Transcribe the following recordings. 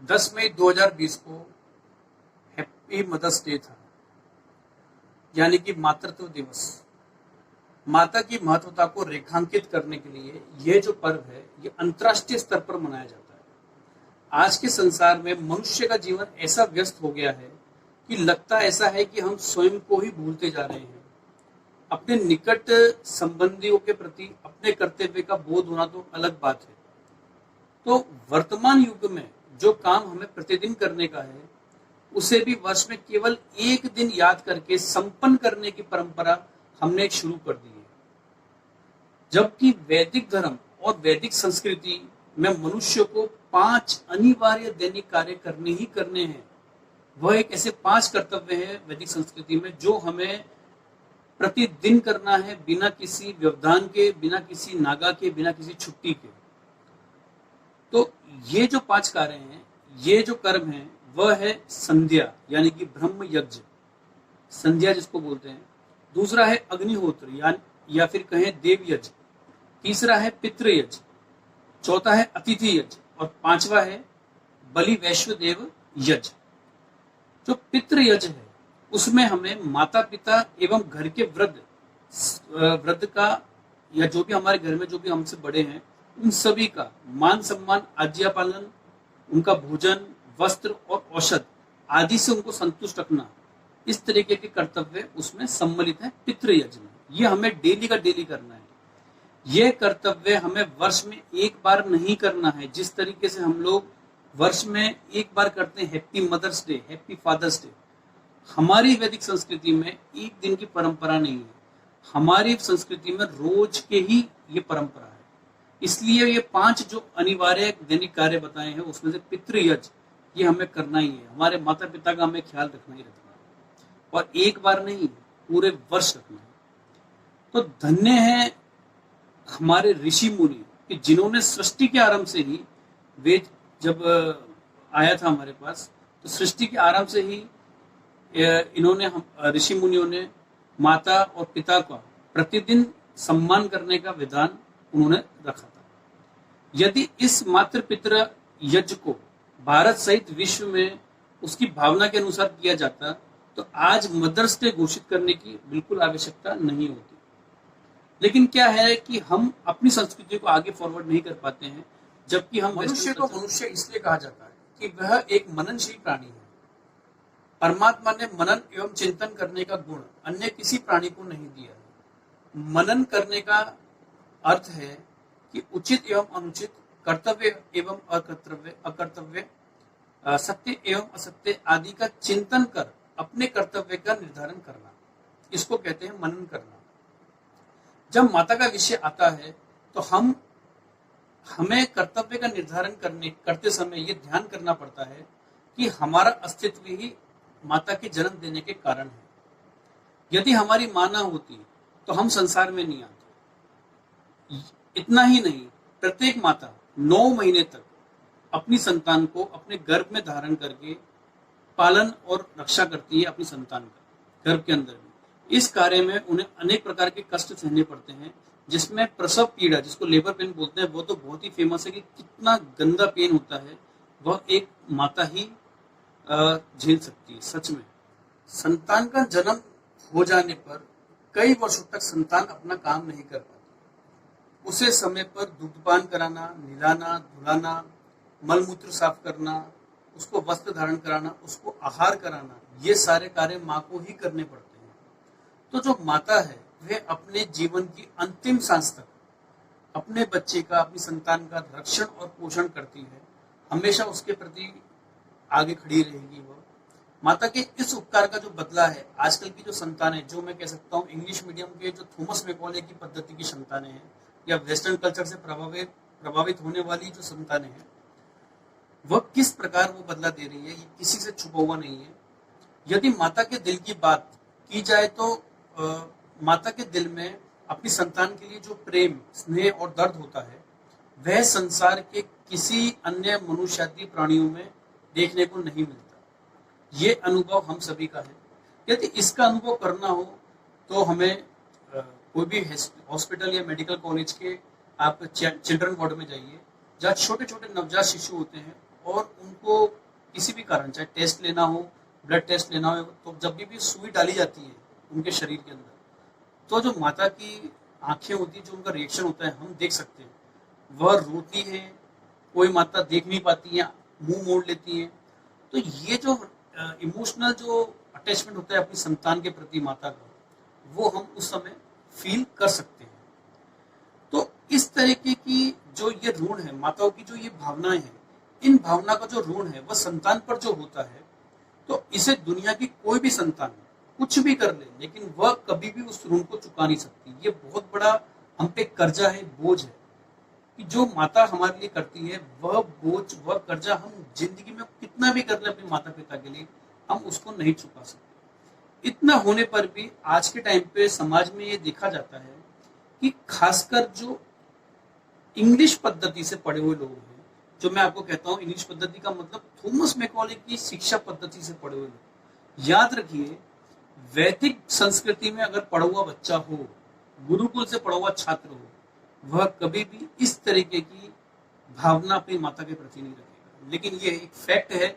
10 मई 2020 को happy mother's day था, यानी कि मातृत्व दिवस। माता की महत्वता को रेखांकित करने के लिए यह जो पर्व है, ये अंतर्राष्ट्रीय स्तर पर मनाया जाता है। आज के संसार में मनुष्य का जीवन ऐसा व्यस्त हो गया है कि लगता ऐसा है कि हम स्वयं को ही भूलते जा रहे हैं। अपने निकट संबंधियों के प्रति अपने कर्तव्य का बोध होना तो अलग बात है। तो वर्तमान युग में जो काम हमें प्रतिदिन करने का है, उसे भी वर्ष में केवल एक दिन याद करके संपन्न करने की परंपरा हमने शुरू कर दी है। जबकि वैदिक धर्म और वैदिक संस्कृति में मनुष्य को 5 अनिवार्य दैनिक कार्य करने ही करने हैं। वह एक ऐसे 5 कर्तव्य है वैदिक संस्कृति में जो हमें प्रतिदिन करना है, बिना किसी व्यवधान के, बिना किसी नागा के, बिना किसी छुट्टी के। तो ये जो 5 कार्य हैं, ये जो कर्म है, वह है संध्या यानी कि ब्रह्म यज्ञ, संध्या जिसको बोलते हैं। दूसरा है अग्निहोत्र या फिर कहें देव यज्ञ। तीसरा है पितृ यज्ञ। चौथा है अतिथि यज्ञ और 5वां है बलि वैश्वदेव यज्ञ। जो पितृ यज्ञ है उसमें हमें माता पिता एवं घर के वृद्ध का, या जो भी हमारे घर में जो भी हमसे बड़े हैं, उन सभी का मान सम्मान, आज्ञा पालन, उनका भोजन, वस्त्र और औषध आदि से उनको संतुष्ट रखना, इस तरीके के कर्तव्य उसमें सम्मिलित है पितृ यज्ञ में। ये हमें डेली का डेली करना है। यह कर्तव्य हमें वर्ष में एक बार नहीं करना है। जिस तरीके से हम लोग वर्ष में एक बार करते हैं happy mother's day, happy father's day, हमारी वैदिक संस्कृति में एक दिन की परंपरा नहीं है। हमारी संस्कृति में रोज के ही ये परंपरा है। इसलिए ये 5 जो अनिवार्य दैनिक कार्य बताए हैं, उसमें से पितृ यज्ञ ये हमें करना ही है। हमारे माता पिता का हमें ख्याल रखना ही रखना है, और एक बार नहीं, पूरे वर्ष रखना है। तो धन्य है हमारे ऋषि मुनि कि जिन्होंने सृष्टि के आरंभ से ही, वेद जब आया था हमारे पास, तो सृष्टि के आरंभ से ही इन्होंने, ऋषि मुनियों ने माता और पिता का प्रतिदिन सम्मान करने का विधान उन्होंने रखा था। यदि इस मातृ पितृ यज्ञ को भारत सहित विश्व में उसकी भावना के अनुसार किया जाता, तो आज मदर्स डे घोषित करने की बिल्कुल आवश्यकता नहीं होती। लेकिन क्या है कि हम अपनी संस्कृति को आगे फॉरवर्ड नहीं कर पाते हैं, जबकि हम मनुष्य को मनुष्य इसलिए कहा जाता है कि वह एक मननशील प्राणी है। परमात्मा ने मनन एवं चिंतन करने का गुण अन्य किसी प्राणी को नहीं दिया है। मनन करने का अर्थ है कि उचित एवं अनुचित, कर्तव्य एवं अकर्तव्य, सत्य एवं असत्य आदि का चिंतन कर अपने कर्तव्य का निर्धारण करना, इसको कहते हैं मनन करना। जब माता का विषय आता है तो हमें कर्तव्य का निर्धारण करते समय ये ध्यान करना पड़ता है कि हमारा अस्तित्व ही माता के जन्म देने के कारण है। यदि हमारी मां ना होती तो हम संसार में नहीं आते। इतना ही नहीं, प्रत्येक माता 9 महीने तक अपनी संतान को अपने गर्भ में धारण करके पालन और रक्षा करती है अपनी संतान का, गर्भ के अंदर भी। इस कार्य में उन्हें अनेक प्रकार के कष्ट सहने पड़ते हैं, जिसमें प्रसव पीड़ा, जिसको लेबर पेन बोलते हैं, वो तो बहुत ही फेमस है कि कितना गंदा पेन होता है, वह एक माता ही झेल सकती है। सच में संतान का जन्म हो जाने पर कई वर्षों तक संतान अपना काम नहीं कर पाती। उसे समय पर दुग्धपान कराना, नहलाना, धुलाना, मलमूत्र साफ करना, उसको वस्त्र धारण कराना, उसको आहार कराना, ये सारे कार्य माँ को ही करने पड़ते हैं। तो जो माता है वह अपने जीवन की अंतिम सांस तक अपने बच्चे का, अपनी संतान का रक्षण और पोषण करती है। हमेशा उसके प्रति आगे खड़ी रहेगी। वो माता के इस उपकार का जो बदला है, आजकल की जो संतानें, जो मैं कह सकता हूँ इंग्लिश मीडियम के जो थॉमस मैकॉले की पद्धति की संतानें हैं, या वेस्टर्न कल्चर से प्रभावित होने वाली जो संतानें हैं, वह किस प्रकार वो बदला दे रही है, ये किसी से छुपा हुआ नहीं है। यदि माता के दिल की बात की जाए तो माता के दिल में अपनी संतान के लिए जो प्रेम, स्नेह और दर्द होता है, वह संसार के किसी अन्य मनुष्यादि प्राणियों में देखने को नहीं मिलता। ये अनुभव हम सभी का है। यदि इसका अनुभव करना हो तो हमें कोई भी हॉस्पिटल या मेडिकल कॉलेज के आप चिल्ड्रन वार्ड में जाइए, जहाँ छोटे छोटे नवजात शिशु होते हैं, और उनको किसी भी कारण, चाहे टेस्ट लेना हो, ब्लड टेस्ट लेना हो, तो जब भी सुई डाली जाती है उनके शरीर के अंदर, तो जो माता की आंखें होती है, जो उनका रिएक्शन होता है हम देख सकते हैं। वह रोती है, कोई माता देख नहीं पाती है, मुंह मोड़ लेती है। तो ये जो इमोशनल जो अटैचमेंट होता है अपनी संतान के प्रति माता का, वो हम उस समय फील कर सकते हैं। तो इस तरीके की जो ये ऋण है, माताओं की जो ये भावनाएं हैं, इन भावना का जो ऋण है वह संतान पर जो होता है, तो इसे दुनिया की कोई भी संतान कुछ भी कर ले, लेकिन वह कभी भी उस ऋण को चुका नहीं सकती। ये बहुत बड़ा हम पे कर्जा है, बोझ है, कि जो माता हमारे लिए करती है, वह बोझ, वह कर्जा हम जिंदगी में कितना भी कर ले अपने माता पिता के लिए, हम उसको नहीं चुका सकते। इतना होने पर भी आज के टाइम पे समाज में ये देखा जाता है कि खासकर जो इंग्लिश पद्धति से पढ़े हुए लोग हैं, जो मैं आपको कहता हूँ इंग्लिश पद्धति का मतलब थॉमस मैकॉले की शिक्षा पद्धति से पढ़े हुए लोग, याद रखिए, वैदिक संस्कृति में अगर पढ़ा हुआ बच्चा हो, गुरुकुल से पढ़ा हुआ छात्र हो, वह कभी भी इस तरीके की भावना अपनी माता के प्रति नहीं रखेगा। लेकिन ये एक फैक्ट है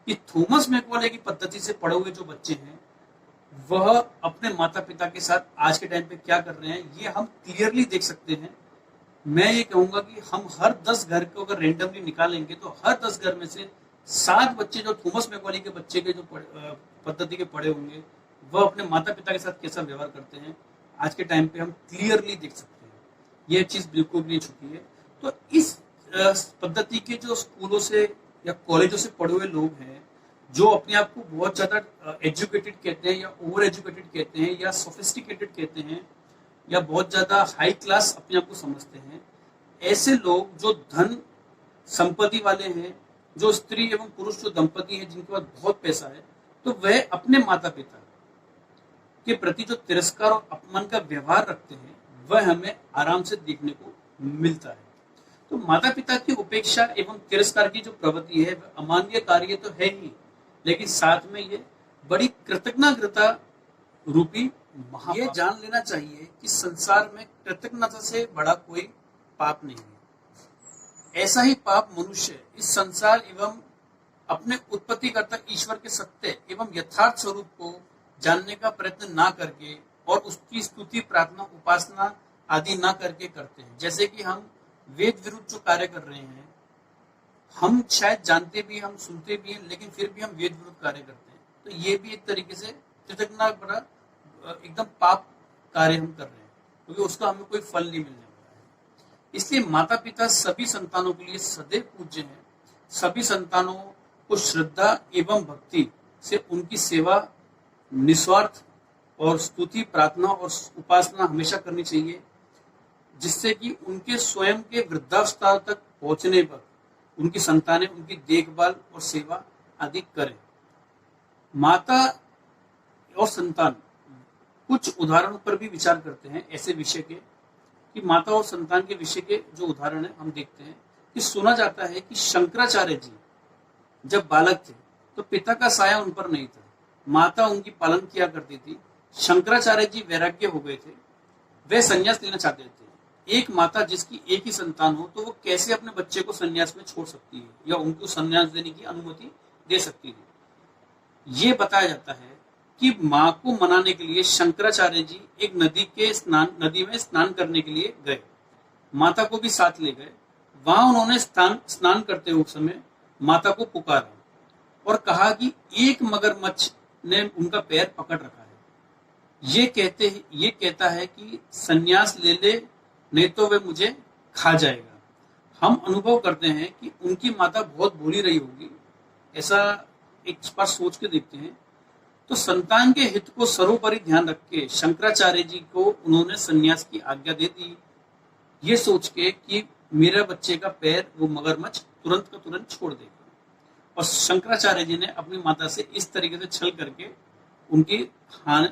कि थॉमस मैकॉले की पद्धति से पढ़े हुए जो बच्चे हैं, वह अपने माता पिता के साथ आज के टाइम पे क्या कर रहे हैं, ये हम क्लियरली देख सकते हैं। मैं ये कहूंगा कि हम हर 10 घर को अगर रेंडमली निकालेंगे, तो हर 10 घर में से 7 बच्चे जो थॉमस मैकॉले के बच्चे के जो पद्धति के पढ़े होंगे, वह अपने माता पिता के साथ कैसा व्यवहार करते हैं, आज के टाइम पे हम क्लियरली देख सकते हैं। यह चीज बिल्कुल भी नहीं छुपी है। तो इस पद्धति के जो स्कूलों से या कॉलेजों से पढ़े हुए लोग हैं, जो अपने आप को बहुत ज्यादा एजुकेटेड कहते हैं, या ओवर एजुकेटेड कहते हैं, या सोफिस्टिकेटेड कहते हैं, या बहुत ज्यादा हाई क्लास अपने आप को समझते हैं, ऐसे लोग जो धन संपत्ति वाले हैं, जो स्त्री एवं पुरुष जो दंपति हैं जिनके पास बहुत पैसा है, तो वह अपने माता पिता के प्रति जो तिरस्कार और अपमान का व्यवहार रखते हैं, वह हमें आराम से देखने को मिलता है। तो माता पिता की उपेक्षा एवं तिरस्कार की जो प्रवृत्ति है, वह अमानवीय कार्य तो है ही, लेकिन साथ में ये बड़ी कृतज्ञता रूपी ये जान लेना चाहिए कि संसार में कृतज्ञता से बड़ा कोई पाप नहीं है। ऐसा ही पाप मनुष्य इस संसार एवं अपने उत्पत्तिकर्ता ईश्वर के सत्य एवं यथार्थ स्वरूप को जानने का प्रयत्न ना करके और उसकी स्तुति, प्रार्थना, उपासना आदि ना करके करते हैं। जैसे कि हम वेद विरुद्ध जो कार्य कर रहे हैं, हम शायद जानते भी, हम सुनते भी हैं, लेकिन फिर भी हम वेद विरुद्ध कार्य करते हैं। तो ये भी एक तरीके से कृतज्ञता बड़ा एकदम पाप कार्य हम कर रहे हैं, क्योंकि उसका हमें कोई फल नहीं मिलने वाला है। इसलिए माता पिता सभी संतानों के लिए सदैव पूज्य हैं। सभी संतानों को श्रद्धा एवं भक्ति से उनकी सेवा, निस्वार्थ और स्तुति, प्रार्थना और उपासना हमेशा करनी चाहिए, जिससे कि उनके स्वयं के वृद्धावस्था तक पहुंचने पर उनकी संतानें उनकी देखभाल और सेवा आदि करें। माता और संतान, कुछ उदाहरणों पर भी विचार करते हैं ऐसे विषय के, कि माता और संतान के विषय के जो उदाहरण है हम देखते हैं कि सुना जाता है कि शंकराचार्य जी जब बालक थे तो पिता का साया उन पर नहीं था, माता उनकी पालन किया करती थी। शंकराचार्य जी वैराग्य हो गए थे, वे संन्यास लेना चाहते थे। एक माता जिसकी एक ही संतान हो, तो वो कैसे अपने बच्चे को संन्यास में छोड़ सकती है या उनको संन्यास देने की अनुमति दे सकती है। ये बताया जाता है कि माँ को मनाने के लिए शंकराचार्य जी एक नदी में स्नान करने के लिए गए, माता को भी साथ ले गए। वहां उन्होंने स्नान करते हुए समय माता को पुकारा और कहा कि एक मगरमच्छ ने उनका पैर पकड़ रखा है। ये कहता है कि संन्यास ले ले, नहीं तो वे मुझे खा जाएगा। हम अनुभव करते हैं कि उनकी माता बहुत भोली रही होगी, ऐसा एक बार सोच के देखते हैं। तो संतान के हित को सर्वोपरि ध्यान रख के शंकराचार्य जी को उन्होंने संन्यास की आज्ञा दे दी, ये सोच के कि मेरे बच्चे का पैर वो मगरमच्छ तुरंत का तुरंत छोड़ देगा। और शंकराचार्य जी ने अपनी माता से इस तरीके से छल करके उनकी हान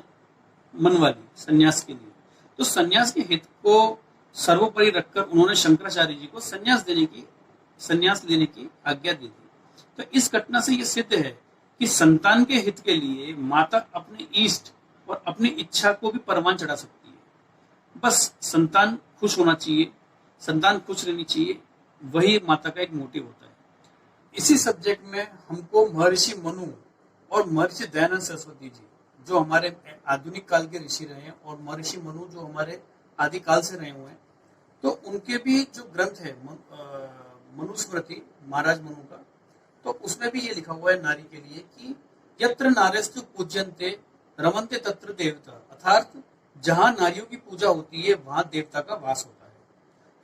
मनवा ली संन्यास के लिए। तो संन्यास के हित को सर्वोपरि रखकर उन्होंने शंकराचार्य जी को संन्यास लेने की आज्ञा दे दी। तो इस घटना से यह सिद्ध है कि संतान के हित के लिए माता अपने इष्ट और अपनी इच्छा को भी परवान चढ़ा सकती है। बस संतान खुश होना चाहिए, संतान खुश रहनी चाहिए, वही माता का एक मोटिव होता है। इसी सब्जेक्ट में हमको महर्षि मनु और महर्षि दयानंद सरस्वती जी, जो हमारे आधुनिक काल के ऋषि रहे हैं, और महर्षि मनु जो हमारे आदिकाल से रहे हुए हैं, तो उनके भी जो ग्रंथ है मनुस्मृति, महाराज मनु का, तो उसमें भी ये लिखा हुआ है नारी के लिए कि यत्र नार्यस्तु पूज्यन्ते रमन्ते तत्र देवता, अर्थात जहां नारियों की पूजा होती है वहां देवता का वास होता है।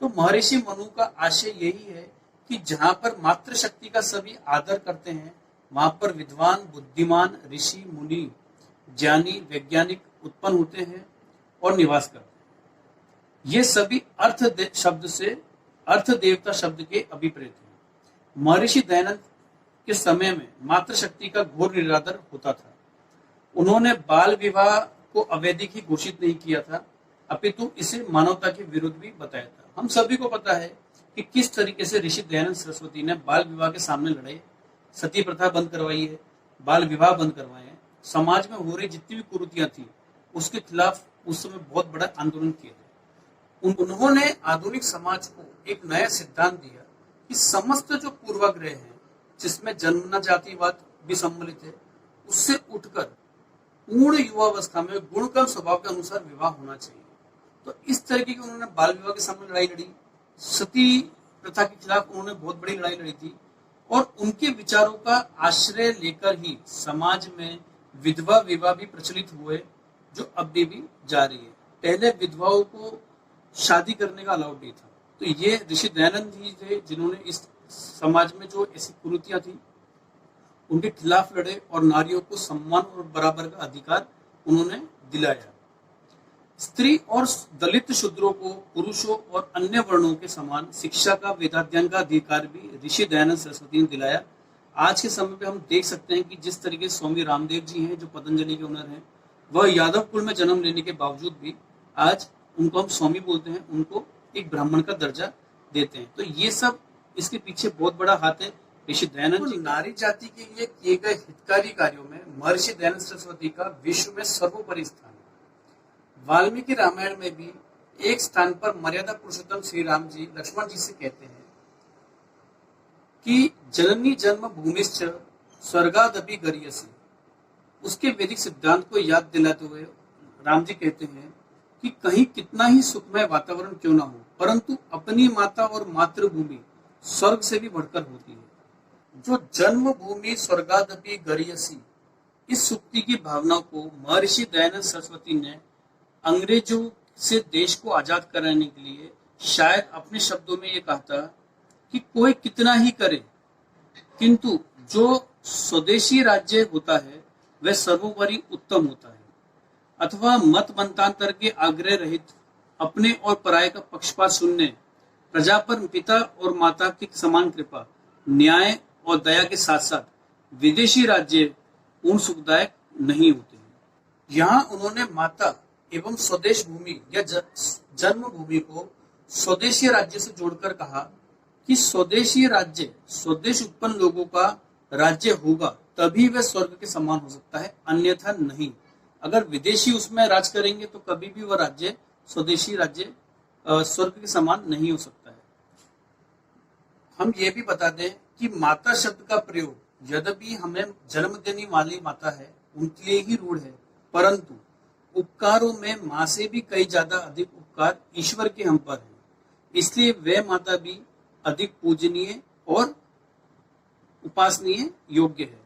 तो महर्षि मनु का आशय यही है कि जहां पर मातृशक्ति का सभी आदर करते हैं, वहां पर विद्वान, बुद्धिमान, ऋषि, मुनि, ज्ञानी, वैज्ञानिक उत्पन्न होते हैं और निवास करते हैं। ये सभी अर्थ देवता शब्द के अभिप्रेत हैं। महर्षि दयानंद के समय में मातृशक्ति का घोर निरादर होता था। उन्होंने बाल विवाह को अवैधिक ही घोषित नहीं किया था, अपितु इसे मानवता के विरुद्ध भी बताया था। हम सभी को पता है कि किस तरीके से ऋषि दयानंद सरस्वती ने बाल विवाह के सामने लड़े, सती प्रथा बंद करवाई है, बाल विवाह बंद करवाए हैं, समाज में हो रही जितनी भी कुरीतियां थी उसके खिलाफ उस समय बहुत बड़ा आंदोलन किए थे। उन्होंने आधुनिक समाज को एक नया सिद्धांत दिया कि समस्त जो पूर्वाग्रह है, जिसमें जन्मना जातिवाद भी सम्मिलित है, उससे उठकर पूर्ण युवावस्था में गुणकर्म स्वभाव के अनुसार विवाह होना चाहिए। तो इस तरीके की उन्होंने बाल विवाह के सामने लड़ाई लड़ी, सती प्रथा के खिलाफ उन्होंने बहुत बड़ी लड़ाई लड़ी थी, और उनके विचारों का आश्रय लेकर ही समाज में विधवा विवाह भी प्रचलित हुए, जो अभी भी जारी है। पहले विधवाओं को शादी करने का अलाउड नहीं था, तो ये ऋषि दयानंद ही थे जिन्होंने इस समाज में जो ऐसी कुरीतियां थी उनके खिलाफ लड़े और नारियों को सम्मान और बराबर का अधिकार उन्होंने दिलाया। स्त्री और दलित शूद्रों को पुरुषों और अन्य वर्णों के समान शिक्षा का, वेदाध्ययन का अधिकार भी ऋषि दयानंद सरस्वती ने दिलाया। आज के समय पे हम देख सकते हैं कि जिस तरीके स्वामी रामदेव जी हैं, जो पतंजलि के ओनर हैं, वह यादव कुल में जन्म लेने के बावजूद भी आज उनको हम स्वामी बोलते हैं, उनको एक ब्राह्मण का दर्जा देते हैं। तो ये सब इसके पीछे बहुत बड़ा हाथ है ऋषि दयानंद जी। नारी जाति के लिए किए गए हितकारी कार्यों में महर्षि दयानंद सरस्वती का विश्व में सर्वोपरि स्थान है। वाल्मीकि रामायण में भी एक स्थान पर मर्यादा पुरुषोत्तम श्री राम जी लक्ष्मण जी से कहते हैं कि जननी जन्म भूमिश्च स्वर्गादपि गरीयसी। उसके वैदिक सिद्धांत को याद दिलाते हुए राम जी कहते हैं कि कहीं कितना ही सुखमय वातावरण क्यों ना हो, परंतु अपनी माता और मातृभूमि स्वर्ग से भी बढ़कर होती है। जो जन्मभूमि स्वर्गादपि गरीयसी, इस सुक्ति की भावना को महर्षि दयानंद सरस्वती ने अंग्रेजों से देश को आजाद कराने के लिए शायद अपने शब्दों में ये कहा था कि कोई कितना ही करे, किंतु जो स्वदेशी राज्य होता है वह सर्वोपरि उत्तम होता है, अथवा मत मंतांतर के आग्रह रहित अपने और पराये का पक्षपात सुनने, प्रजा पर पिता और माता की समान कृपा, न्याय और दया के साथ साथ विदेशी राज्य पूर्ण सुखदायक नहीं होते हैं। यहाँ उन्होंने माता एवं स्वदेश भूमि या जन्मभूमि को स्वदेशी राज्य से जोड़कर कहा कि स्वदेशी राज्य स्वदेश उत्पन्न लोगों का राज्य होगा, तभी वह स्वर्ग के समान हो सकता है, अन्यथा नहीं। अगर विदेशी उसमें राज करेंगे तो कभी भी वह राज्य स्वदेशी राज्य स्वर्ग के समान नहीं हो सकता है। हम ये भी बता दें कि माता शब्द का प्रयोग यद्यपि हमें जन्म देने वाली माता है उनके लिए ही रूढ़ है, परंतु उपकारों में माँ से भी कई ज्यादा अधिक उपकार ईश्वर के हम पर है, इसलिए वह माता भी अधिक पूजनीय और उपासनीय योग्य है।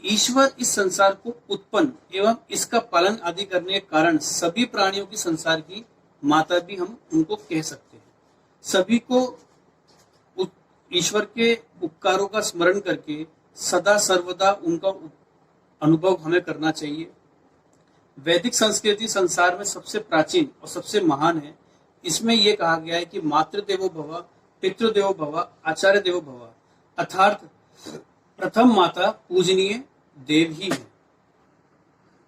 ईश्वर इस संसार को उत्पन्न एवं इसका पालन आदि करने के कारण सभी प्राणियों की संसार की माता भी हम उनको कह सकते हैं। सभी को ईश्वर के उपकारों का स्मरण करके सदा सर्वदा उनका अनुभव हमें करना चाहिए। वैदिक संस्कृति संसार में सबसे प्राचीन और सबसे महान है। इसमें यह कहा गया है कि मातृदेवो भव, पितृदेवो भव, आचार्य देवो भव, अर्थात प्रथम माता पूजनीय देव ही है।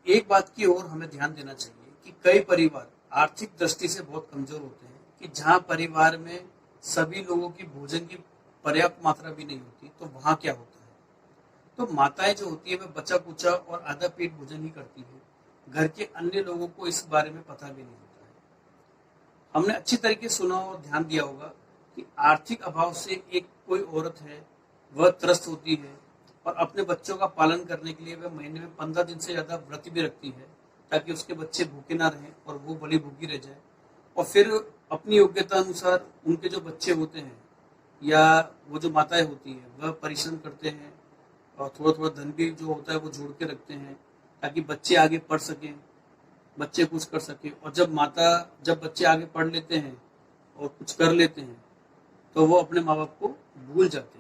एक बात की ओर हमें ध्यान देना चाहिए कि कई परिवार आर्थिक दृष्टि से बहुत कमजोर होते हैं कि जहां परिवार में सभी लोगों की भोजन की पर्याप्त मात्रा भी नहीं होती, तो वहां क्या होता है, तो माताएं जो होती है वह बचा कुचा और आधा पेट भोजन ही करती है। घर के अन्य लोगों को इस बारे में पता भी नहीं होता है। हमने अच्छी तरीके सुना और ध्यान दिया होगा कि आर्थिक अभाव से एक कोई औरत है वह त्रस्त होती है और अपने बच्चों का पालन करने के लिए वह महीने में 15 दिन से ज़्यादा व्रत भी रखती है, ताकि उसके बच्चे भूखे ना रहें और वो भली भूखी रह जाए। और फिर अपनी योग्यता अनुसार उनके जो बच्चे होते हैं या वो जो माताएं होती हैं वह परिश्रम करते हैं और थोड़ा थोड़ा धन भी जो होता है वो जोड़ के रखते हैं, ताकि बच्चे आगे पढ़ सकें, बच्चे कुछ कर सके। और जब बच्चे आगे पढ़ लेते हैं और कुछ कर लेते हैं तो वो अपने माँ बाप को भूल जाते हैं।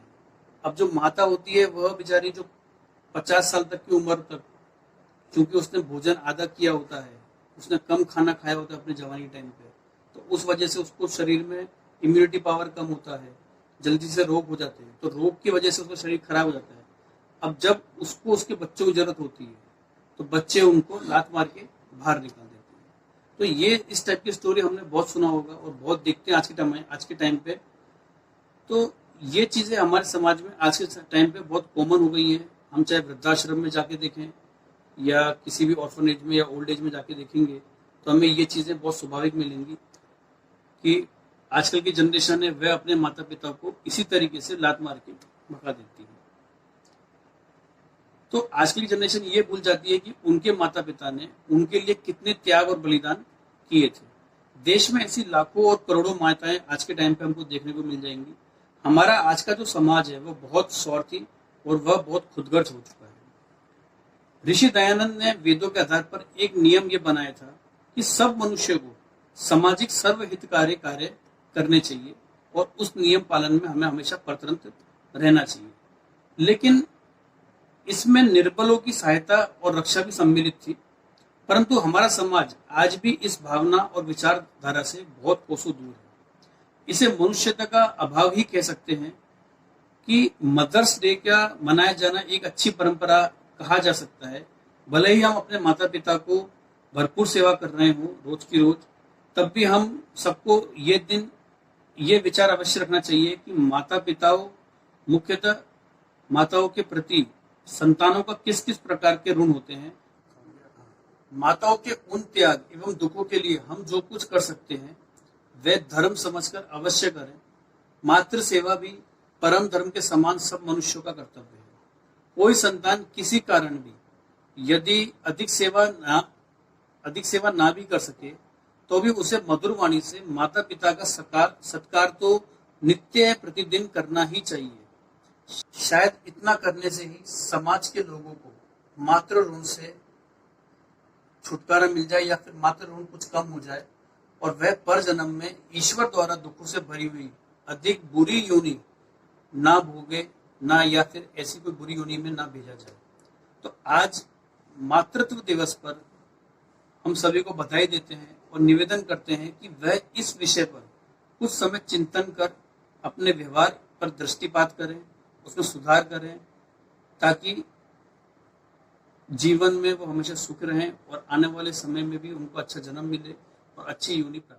अब जो माता होती है वह बेचारी जो 50 साल तक की उम्र तक, क्योंकि उसने भोजन आधा किया होता है, उसने कम खाना खाया होता है अपने जवानी टाइम पे, तो उस वजह से उसको शरीर में इम्यूनिटी पावर कम होता है, जल्दी से रोग हो जाते हैं, तो रोग की वजह से उसका शरीर खराब हो जाता है। अब जब उसको उसके बच्चों की जरूरत होती है तो बच्चे उनको लात मार के बाहर निकाल देते हैं। तो ये इस टाइप की स्टोरी हमने बहुत सुना होगा और बहुत देखते हैं आज के टाइम पे। तो ये चीजें हमारे समाज में आज के टाइम पे बहुत कॉमन हो गई हैं। हम चाहे वृद्धाश्रम में जाके देखें या किसी भी ऑर्फनेज में या ओल्ड एज में जाके देखेंगे तो हमें ये चीजें बहुत स्वाभाविक मिलेंगी कि आजकल की जनरेशन है वह अपने माता पिता को इसी तरीके से लात मार के भगा देती है। तो आजकल की जनरेशन ये भूल जाती है कि उनके माता पिता ने उनके लिए कितने त्याग और बलिदान किए थे। देश में ऐसी लाखों और करोड़ों माताएं आज के टाइम पे हमको देखने को मिल जाएंगी। हमारा आज का जो समाज है वह बहुत स्वार्थी और वह बहुत खुदगर्ज हो चुका है। ऋषि दयानंद ने वेदों के आधार पर एक नियम ये बनाया था कि सब मनुष्य को सामाजिक सर्वहितकारी कार्य करने चाहिए और उस नियम पालन में हमें हमेशा परतंत्र रहना चाहिए। लेकिन इसमें निर्बलों की सहायता और रक्षा भी सम्मिलित थी, परंतु हमारा समाज आज भी इस भावना और विचारधारा से बहुत कोसों दूर है। इसे मनुष्यता का अभाव ही कह सकते हैं कि मदर्स डे का मनाया जाना एक अच्छी परंपरा कहा जा सकता है। भले ही हम अपने माता पिता को भरपूर सेवा कर रहे हो रोज की रोज, तब भी हम सबको ये विचार अवश्य रखना चाहिए कि माता पिताओं, मुख्यतः माताओं के प्रति संतानों का किस किस प्रकार के ऋण होते हैं। माताओं के उन त्याग एवं दुखों के लिए हम जो कुछ कर सकते हैं वह धर्म समझकर अवश्य करें। मातृ सेवा भी परम धर्म के समान सब मनुष्यों का कर्तव्य है। कोई संतान किसी कारण भी यदि अधिक सेवा ना भी कर सके तो भी उसे मधुर वाणी से माता पिता का सत्कार तो नित्य प्रतिदिन करना ही चाहिए। शायद इतना करने से ही समाज के लोगों को मातृ ऋण से छुटकारा मिल जाए या फिर मातृ ऋण कुछ कम हो जाए और वह पर जन्म में ईश्वर द्वारा दुखों से भरी हुई अधिक बुरी योनि ना भोगे, ना या फिर ऐसी कोई बुरी योनि में ना भेजा जाए। तो आज मातृत्व दिवस पर हम सभी को बधाई देते हैं और निवेदन करते हैं कि वह इस विषय पर कुछ समय चिंतन कर अपने व्यवहार पर दृष्टिपात करें, उसमें सुधार करें, ताकि जीवन में वो हमेशा सुख रहें और आने वाले समय में भी उनको अच्छा जन्म मिले और अच्छी योनि प्राप्त